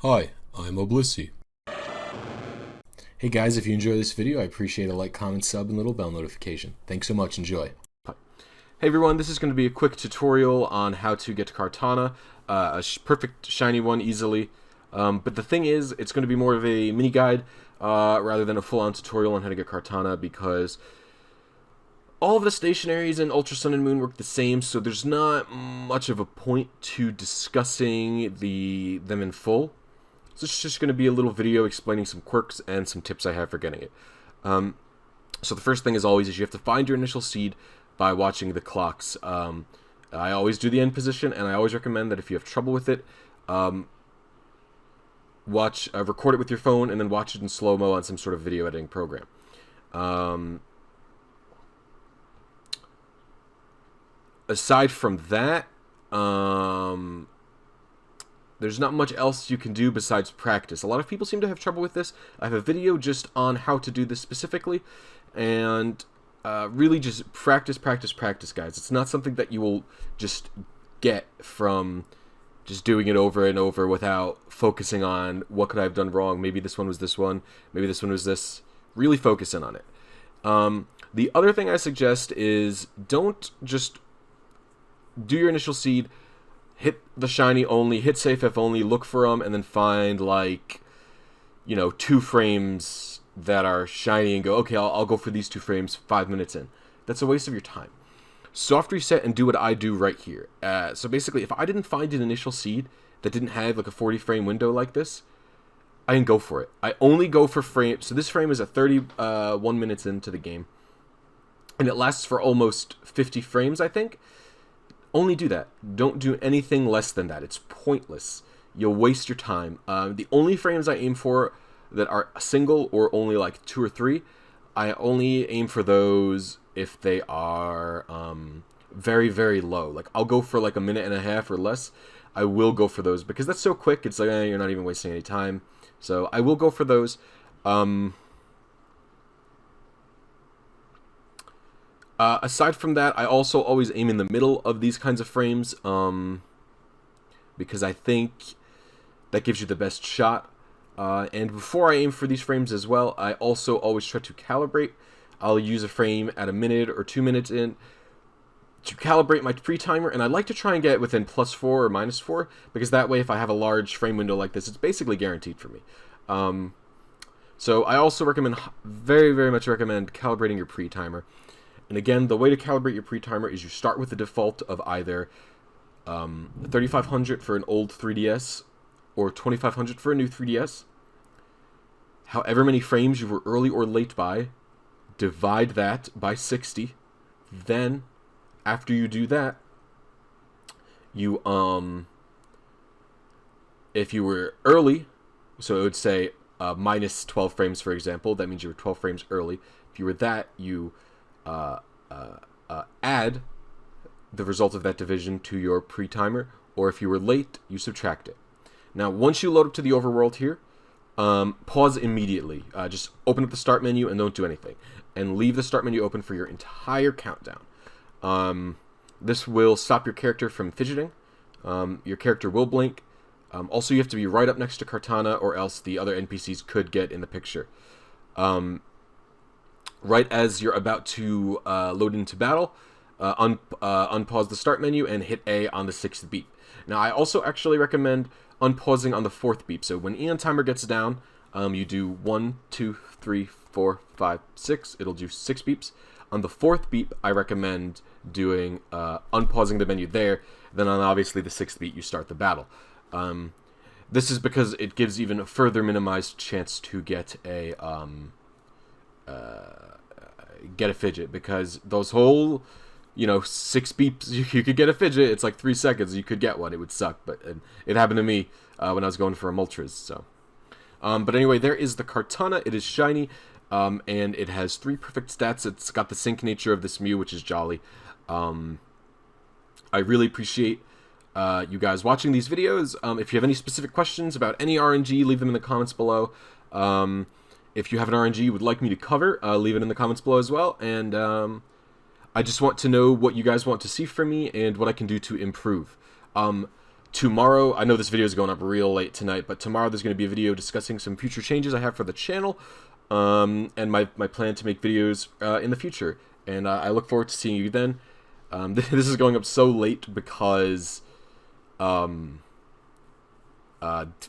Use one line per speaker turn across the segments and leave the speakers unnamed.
Hi, I'm Blisy. Hey guys, if you enjoy this video, I appreciate a like, comment, sub, and little bell notification. Thanks so much, enjoy.
Hey everyone, this is going to be a quick tutorial on how to get to Kartana, perfect shiny one easily. But the thing is, it's going to be more of a mini guide rather than a full-on tutorial on how to get Kartana, because all of the stationaries in Ultra Sun and Moon work the same, so there's not much of a point to discussing them in full. So it's just going to be a little video explaining some quirks and some tips I have for getting it. So the first thing, as always, is you have to find your initial seed by watching the clocks. I always do the end position, and I always recommend that if you have trouble with it, record it with your phone and then watch it in slow-mo on some sort of video editing program. Aside from that, there's not much else you can do besides practice. A lot of people seem to have trouble with this. I have a video just on how to do this specifically, and really just practice, guys. It's not something that you will just get from just doing it over and over without focusing on what could I have done wrong. Maybe this one was this one. Maybe this one was this. Really focus in on it. The other thing I suggest is don't just do your initial seed, hit the shiny only, hit safe if only, look for them, and then find, like, 2 frames that are shiny and go, okay, I'll go for these 2 frames 5 minutes in. That's a waste of your time. Soft reset and do what I do right here. So basically, if I didn't find an initial seed that didn't have like a 40 frame window like this, I didn't go for it. I only go for frames. So this frame is at 31 minutes into the game, and it lasts for almost 50 frames, I think. Only do that. Don't do anything less than that. It's pointless. You'll waste your time. The only frames I aim for that are single or only like 2 or 3, I only aim for those if they are very, very low. Like, I'll go for like a minute and a half or less. I will go for those because that's so quick. It's like, you're not even wasting any time. So I will go for those. Aside from that, I also always aim in the middle of these kinds of frames, because I think that gives you the best shot. And before I aim for these frames as well, I also always try to calibrate. I'll use a frame at a minute or 2 minutes in to calibrate my pre-timer, and I like to try and get within +4 or -4, because that way, if I have a large frame window like this, it's basically guaranteed for me. So I also recommend, very, very much recommend calibrating your pre-timer. And again, the way to calibrate your pre-timer is you start with the default of either 3500 for an old 3DS or 2500 for a new 3DS. However many frames you were early or late by, divide that by 60. Then, after you do that, you if you were early, so it would say minus 12 frames, for example. That means you were 12 frames early. If you were that, you add the result of that division to your pre-timer, or if you were late, you subtract it. Now, once you load up to the overworld here, pause immediately. Just open up the start menu and don't do anything, and leave the start menu open for your entire countdown. This will stop your character from fidgeting. Your character will blink. Also, you have to be right up next to Kartana, or else the other NPCs could get in the picture. Right as you're about to load into battle, unpause the start menu and hit A on the 6th beep. Now, I also actually recommend unpausing on the 4th beep. So when EonTimer gets down, you do 1, 2, 3, 4, 5, 6. It'll do 6 beeps. On the 4th beep, I recommend doing unpausing the menu there. Then on obviously the 6th beep, you start the battle. This is because it gives even a further minimized chance to get a fidget, because those whole 6 beeps you could get a fidget. It's like 3 seconds you could get one. It would suck, but it happened to me when I was going for a Moltres. So but anyway, there is the Kartana. It is shiny, and it has 3 perfect stats. It's got the sync nature of this Mew, which is jolly. I really appreciate you guys watching these videos. If you have any specific questions about any RNG, leave them in the comments below. If you have an RNG you would like me to cover, leave it in the comments below as well. And I just want to know what you guys want to see from me and what I can do to improve. tomorrow, I know this video is going up real late tonight, but tomorrow there's going to be a video discussing some future changes I have for the channel, and my plan to make videos in the future. And I look forward to seeing you then. This is going up so late because for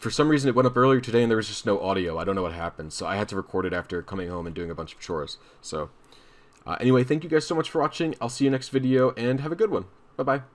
some reason it went up earlier today and there was just no audio. I don't know what happened, so I had to record it after coming home and doing a bunch of chores. So anyway, thank you guys so much for watching. I'll see you next video, and have a good one. Bye-bye.